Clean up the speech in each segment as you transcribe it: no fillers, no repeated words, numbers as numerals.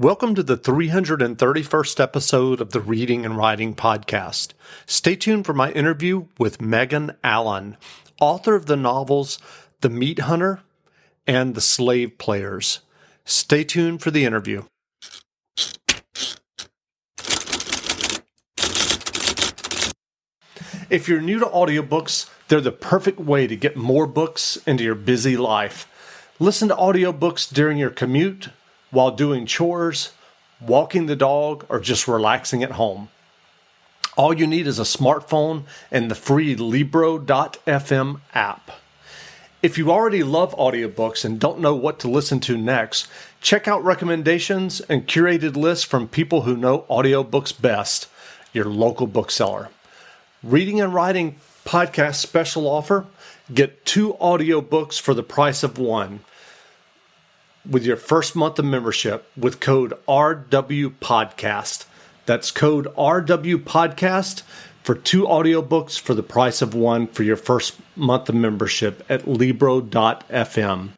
Welcome to the 331st episode of the Reading and Writing Podcast. Stay tuned for my interview with Megan Allen, author of the novels The Meat Hunter and The Slave Players. Stay tuned for the interview. If you're new to audiobooks, they're the perfect way to get more books into your busy life. Listen to audiobooks during your commute, while doing chores, walking the dog, or just relaxing at home. All you need is a smartphone and the free Libro.fm app. If you already love audiobooks and don't know what to listen to next, check out recommendations and curated lists from people who know audiobooks best, your local bookseller. Reading and Writing Podcast special offer: get 2 audiobooks for the price of 1 with your first month of membership with code RWPodcast. That's code RWPodcast for 2 audiobooks for the price of 1 for your first month of membership at Libro.fm.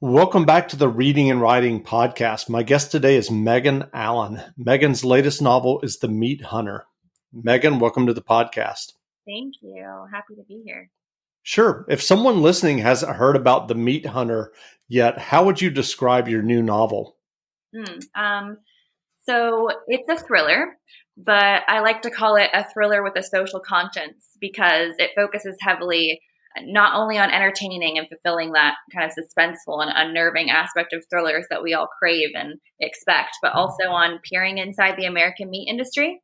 Welcome back to the Reading and Writing Podcast. My guest today is Megan Allen. Megan's latest novel is The Meat Hunter. Megan, welcome to the podcast. Thank you. Happy to be here. Sure. If someone listening hasn't heard about The Meat Hunter yet, how would you describe your new novel? So it's a thriller, but I like to call it a thriller with a social conscience because it focuses heavily not only on entertaining and fulfilling that kind of suspenseful and unnerving aspect of thrillers that we all crave and expect, but also on peering inside the American meat industry.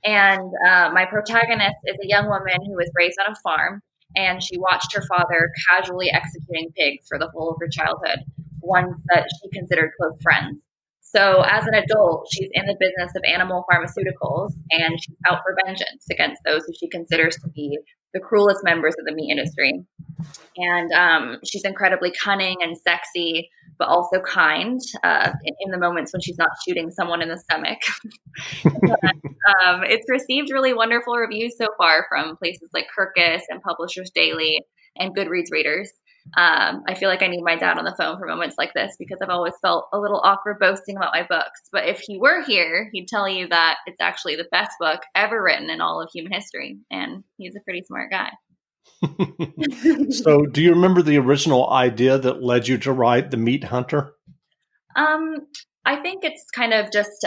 And my protagonist is a young woman who was raised on a farm, and she watched her father casually executing pigs for the whole of her childhood, ones that she considered close friends. So as an adult, she's in the business of animal pharmaceuticals, and she's out for vengeance against those who she considers to be the cruelest members of the meat industry. And she's incredibly cunning and sexy, but also kind in the moments when she's not shooting someone in the stomach. It's received really wonderful reviews so far from places like Kirkus and Publishers Daily and Goodreads readers. I feel like I need my dad on the phone for moments like this because I've always felt a little awkward boasting about my books. But if he were here, he'd tell you that it's actually the best book ever written in all of human history. And he's a pretty smart guy. So do you remember the original idea that led you to write The Meat Hunter? I think it's kind of just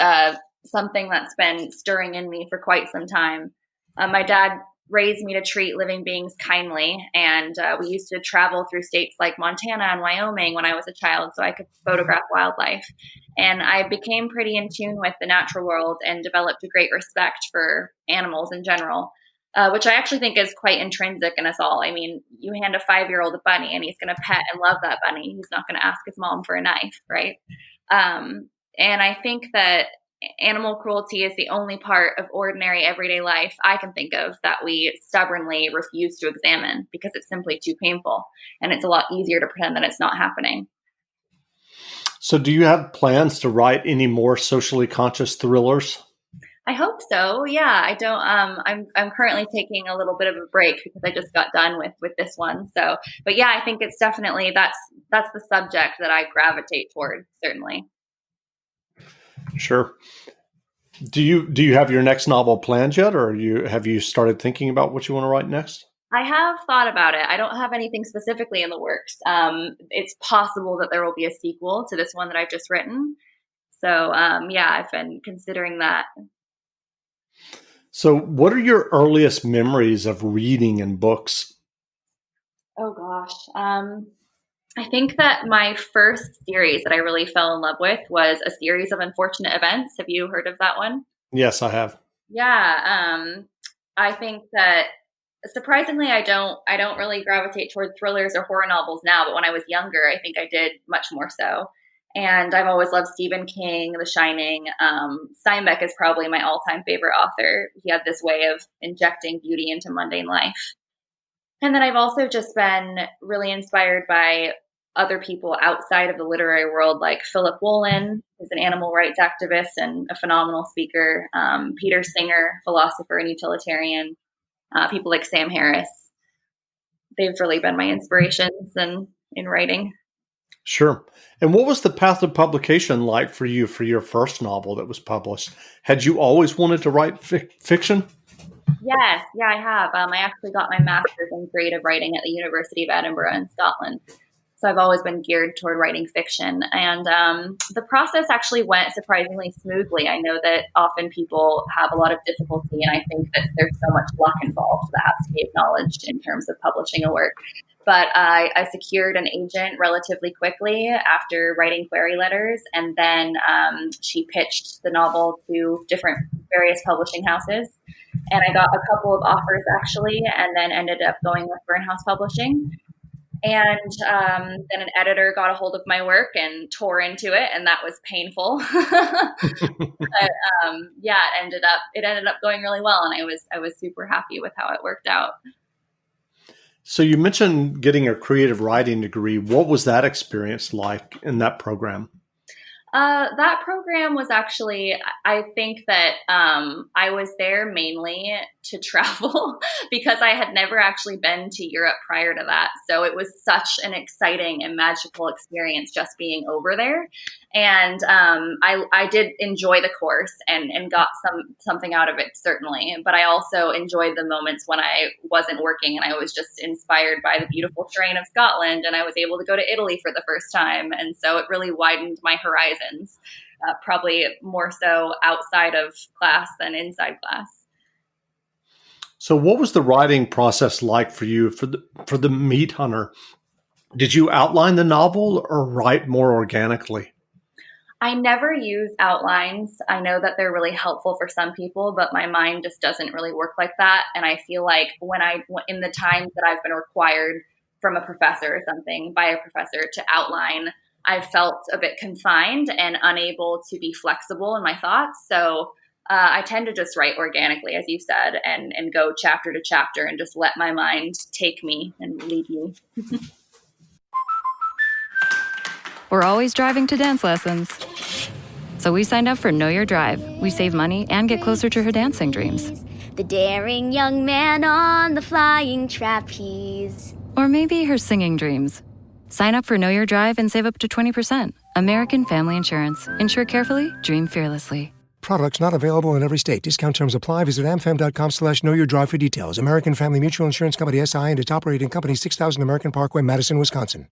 something that's been stirring in me for quite some time. My dad raised me to treat living beings kindly, and we used to travel through states like Montana and Wyoming when I was a child so I could photograph wildlife. And I became pretty in tune with the natural world and developed a great respect for animals in general. Which I actually think is quite intrinsic in us all. I mean, you hand a 5-year-old a bunny and he's going to pet and love that bunny. He's not going to ask his mom for a knife, right? And I think that animal cruelty is the only part of ordinary everyday life I can think of that we stubbornly refuse to examine because it's simply too painful. And it's a lot easier to pretend that it's not happening. So do you have plans to write any more socially conscious thrillers? I hope so. Yeah, I don't. I'm currently taking a little bit of a break because I just got done with this one. So, but yeah, I think it's definitely that's the subject that I gravitate toward. Certainly. Sure. Do you have your next novel planned yet, or have you started thinking about what you want to write next? I have thought about it. I don't have anything specifically in the works. It's possible that there will be a sequel to this one that I've just written. So, yeah, I've been considering that. So what are your earliest memories of reading and books? Oh, gosh. I think that my first series that I really fell in love with was A Series of Unfortunate Events. Have you heard of that one? Yes, I have. Yeah. I think that surprisingly, I don't really gravitate toward thrillers or horror novels now, but when I was younger, I think I did much more so. And I've always loved Stephen King, The Shining. Steinbeck is probably my all-time favorite author. He had this way of injecting beauty into mundane life. And then I've also just been really inspired by other people outside of the literary world, like Philip Wollen, who's an animal rights activist and a phenomenal speaker, Peter Singer, philosopher and utilitarian, people like Sam Harris. They've really been my inspirations in writing. Sure. And what was the path of publication like for you for your first novel that was published? Had you always wanted to write fiction? Yes, yeah, I have. I actually got my master's in creative writing at the University of Edinburgh in Scotland. So I've always been geared toward writing fiction. And the process actually went surprisingly smoothly. I know that often people have a lot of difficulty, and I think that there's so much luck involved that has to be acknowledged in terms of publishing a work. But I secured an agent relatively quickly after writing query letters, and then she pitched the novel to different various publishing houses. And I got a couple of offers actually, and then ended up going with Burnhouse Publishing. And then an editor got a hold of my work and tore into it, and that was painful. But yeah, it ended up going really well, and I was super happy with how it worked out. So you mentioned getting a creative writing degree. What was that experience like in that program? That program was actually, I think that I was there mainly to travel because I had never actually been to Europe prior to that. So it was such an exciting and magical experience just being over there. And I did enjoy the course and got something out of it, certainly. But I also enjoyed the moments when I wasn't working and I was just inspired by the beautiful terrain of Scotland, and I was able to go to Italy for the first time. And so it really widened my horizons, probably more so outside of class than inside class. So what was the writing process like for you for the Meat Hunter? Did you outline the novel or write more organically? I never use outlines. I know that they're really helpful for some people, but my mind just doesn't really work like that. And I feel like in the times that I've been required from a professor or something by a professor to outline, I felt a bit confined and unable to be flexible in my thoughts. So I tend to just write organically, as you said, and go chapter to chapter and just let my mind take me and lead me. We're always driving to dance lessons. So we signed up for Know Your Drive. We save money and get closer to her dancing dreams. The daring young man on the flying trapeze. Or maybe her singing dreams. Sign up for Know Your Drive and save up to 20%. American Family Insurance. Insure carefully, dream fearlessly. Products not available in every state. Discount terms apply. Visit amfam.com/knowyourdrive for details. American Family Mutual Insurance Company, SI, and its operating company, 6000 American Parkway, Madison, Wisconsin.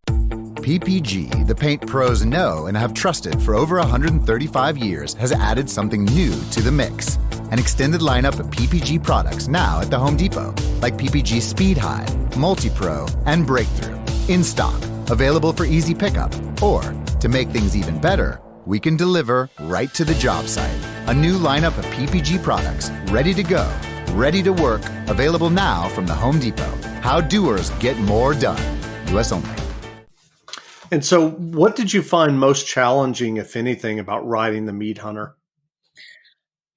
PPG, the paint pros know and have trusted for over 135 years, has added something new to the mix. An extended lineup of PPG products now at the Home Depot, like PPG Speed High, Multi-Pro, and Breakthrough. In stock, available for easy pickup. Or, to make things even better, we can deliver right to the job site. A new lineup of PPG products, ready to go, ready to work, available now from the Home Depot. How doers get more done. U.S. only. And so what did you find most challenging, if anything, about writing The Meat Hunter?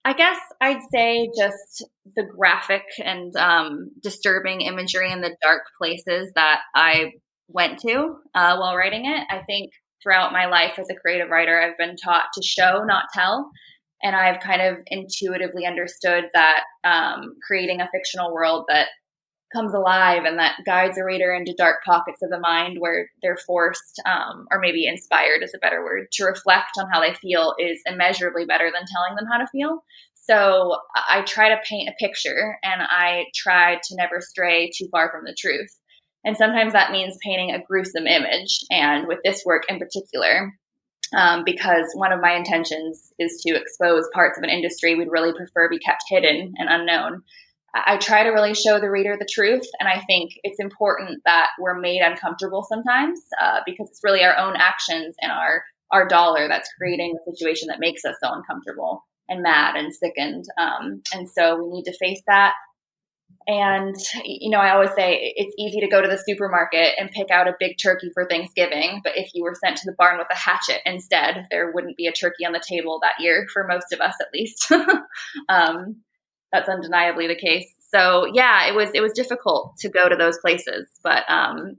I guess I'd say just the graphic and disturbing imagery in the dark places that I went to while writing it. I think throughout my life as a creative writer, I've been taught to show, not tell. And I've kind of intuitively understood that creating a fictional world that comes alive and that guides a reader into dark pockets of the mind where they're forced, or maybe inspired is a better word, to reflect on how they feel is immeasurably better than telling them how to feel. So I try to paint a picture, and I try to never stray too far from the truth. And sometimes that means painting a gruesome image. And with this work in particular, because one of my intentions is to expose parts of an industry we'd really prefer be kept hidden and unknown, I try to really show the reader the truth. And I think it's important that we're made uncomfortable sometimes because it's really our own actions and our dollar that's creating the situation that makes us so uncomfortable and mad and sickened. And so we need to face that. And, I always say it's easy to go to the supermarket and pick out a big turkey for Thanksgiving. But if you were sent to the barn with a hatchet instead, there wouldn't be a turkey on the table that year, for most of us at least. That's undeniably the case. So yeah, it was difficult to go to those places, but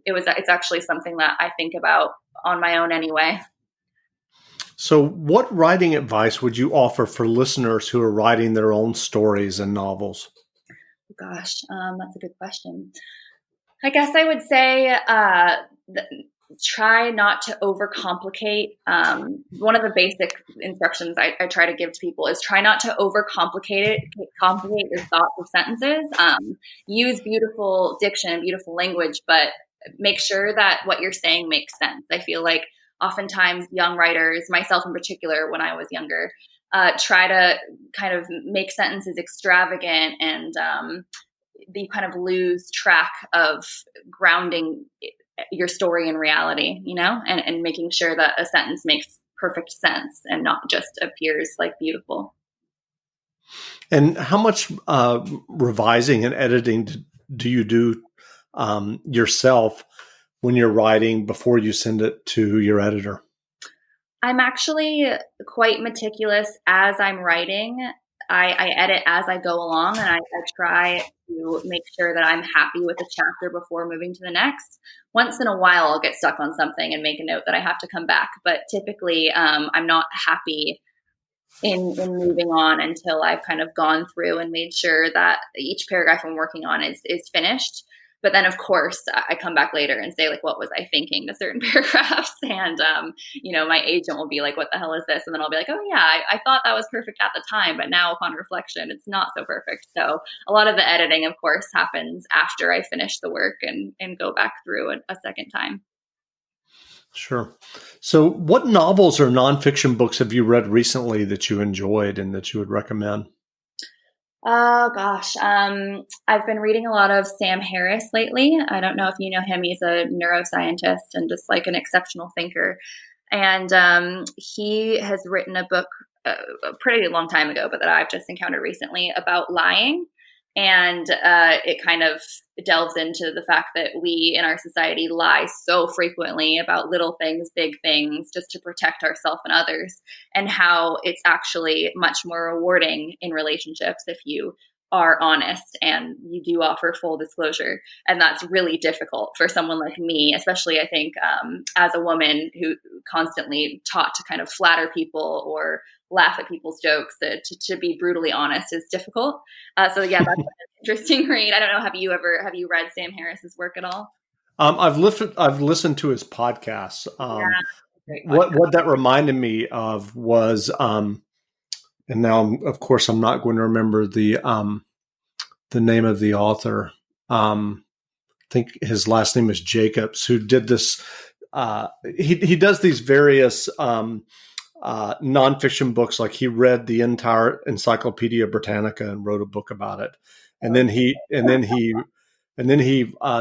it's actually something that I think about on my own anyway. So what writing advice would you offer for listeners who are writing their own stories and novels? Gosh, that's a good question. I guess I would say try not to overcomplicate. One of the basic instructions I try to give to people is try not to complicate your thoughts or sentences. Use beautiful diction, beautiful language, but make sure that what you're saying makes sense. I feel like oftentimes young writers, myself in particular, when I was younger, try to kind of make sentences extravagant, and you kind of lose track of grounding your story in reality, and making sure that a sentence makes perfect sense and not just appears like beautiful. And how much revising and editing do you do yourself when you're writing before you send it to your editor? I'm actually quite meticulous as I'm writing. I edit as I go along, and I try to make sure that I'm happy with the chapter before moving to the next. Once in a while, I'll get stuck on something and make a note that I have to come back. But typically, I'm not happy in moving on until I've kind of gone through and made sure that each paragraph I'm working on is finished. But then, of course, I come back later and say, like, what was I thinking to certain paragraphs? And, my agent will be like, what the hell is this? And then I'll be like, oh, yeah, I thought that was perfect at the time. But now upon reflection, it's not so perfect. So a lot of the editing, of course, happens after I finish the work and go back through a second time. Sure. So what novels or nonfiction books have you read recently that you enjoyed and that you would recommend? Oh, gosh. I've been reading a lot of Sam Harris lately. I don't know if you know him. He's a neuroscientist and just like an exceptional thinker. And he has written a book a pretty long time ago, but that I've just encountered recently about lying. And it kind of delves into the fact that we in our society lie so frequently about little things, big things, just to protect ourselves and others, and how it's actually much more rewarding in relationships if you are honest and you do offer full disclosure. And that's really difficult for someone like me, especially I think as a woman who constantly taught to kind of flatter people or laugh at people's jokes, to be brutally honest is difficult. So yeah, that's an interesting read. I don't know. Have you read Sam Harris's work at all? I've listened to his podcasts. What that reminded me of was, and now of course I'm not going to remember the name of the author. I think his last name is Jacobs, who did this. He does these various nonfiction books. Like he read the entire Encyclopedia Britannica and wrote a book about it. And then he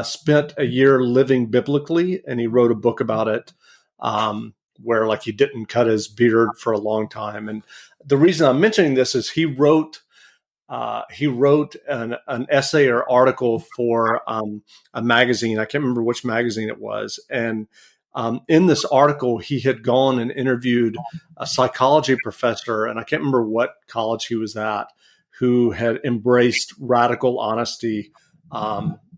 spent a year living biblically, and he wrote a book about it, where like he didn't cut his beard for a long time. And the reason I'm mentioning this is he wrote an essay or article for a magazine. I can't remember which magazine it was. And in this article, he had gone and interviewed a psychology professor, and I can't remember what college he was at, who had embraced radical honesty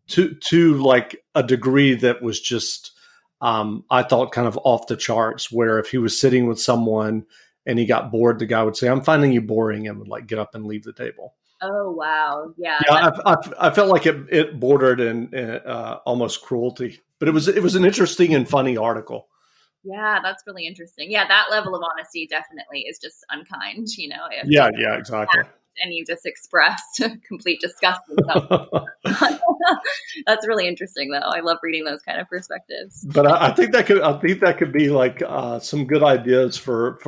to like a degree that was just, I thought, kind of off the charts, where if he was sitting with someone and he got bored, the guy would say, "I'm finding you boring," and would like get up and leave the table. Oh, wow. Yeah. I felt like it bordered in almost cruelty, but it was an interesting and funny article. Yeah, that's really interesting. Yeah, that level of honesty definitely is just unkind, Yeah, exactly. And you just expressed complete disgust. That's really interesting, though. I love reading those kind of perspectives. But I think that could be like some good ideas for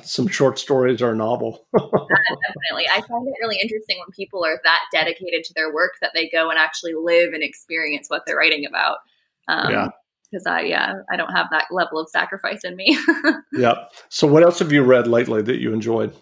some short stories or a novel. Definitely, I find it really interesting when people are that dedicated to their work that they go and actually live and experience what they're writing about. Because I don't have that level of sacrifice in me. Yeah. So what else have you read lately that you enjoyed?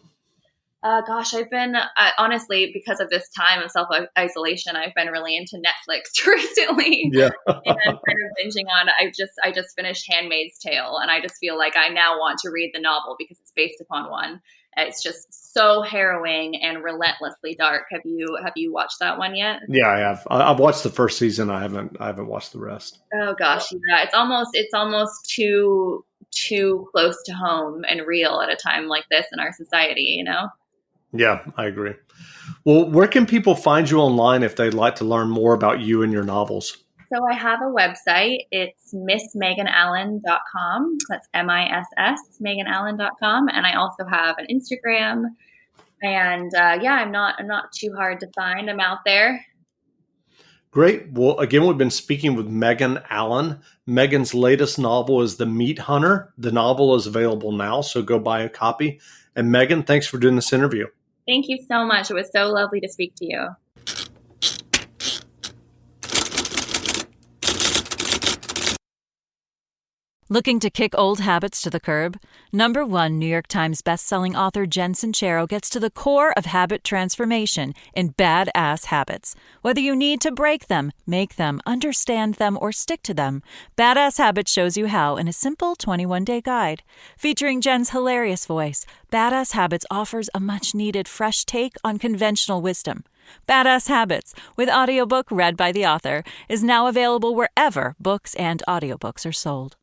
Gosh, I've been honestly, because of this time of self-isolation, I've been really into Netflix recently. Yeah. And I'm kind of binging on. I just finished *Handmaid's Tale*, and I just feel like I now want to read the novel because it's based upon one. It's just so harrowing and relentlessly dark. Have you watched that one yet? Yeah, I have. I've watched the first season. I haven't watched the rest. Oh gosh, yeah. It's almost too close to home and real at a time like this in our society, Yeah, I agree. Well, where can people find you online if they'd like to learn more about you and your novels? So I have a website. It's missmeganallen.com. That's MISS, meganallen.com. And I also have an Instagram. And I'm not too hard to find. I'm out there. Great. Well, again, we've been speaking with Megan Allen. Megan's latest novel is The Meat Hunter. The novel is available now, so go buy a copy. And Megan, thanks for doing this interview. Thank you so much. It was so lovely to speak to you. Looking to kick old habits to the curb? #1 New York Times bestselling author Jen Sincero gets to the core of habit transformation in Badass Habits. Whether you need to break them, make them, understand them, or stick to them, Badass Habits shows you how in a simple 21-day guide. Featuring Jen's hilarious voice, Badass Habits offers a much-needed fresh take on conventional wisdom. Badass Habits, with audiobook read by the author, is now available wherever books and audiobooks are sold.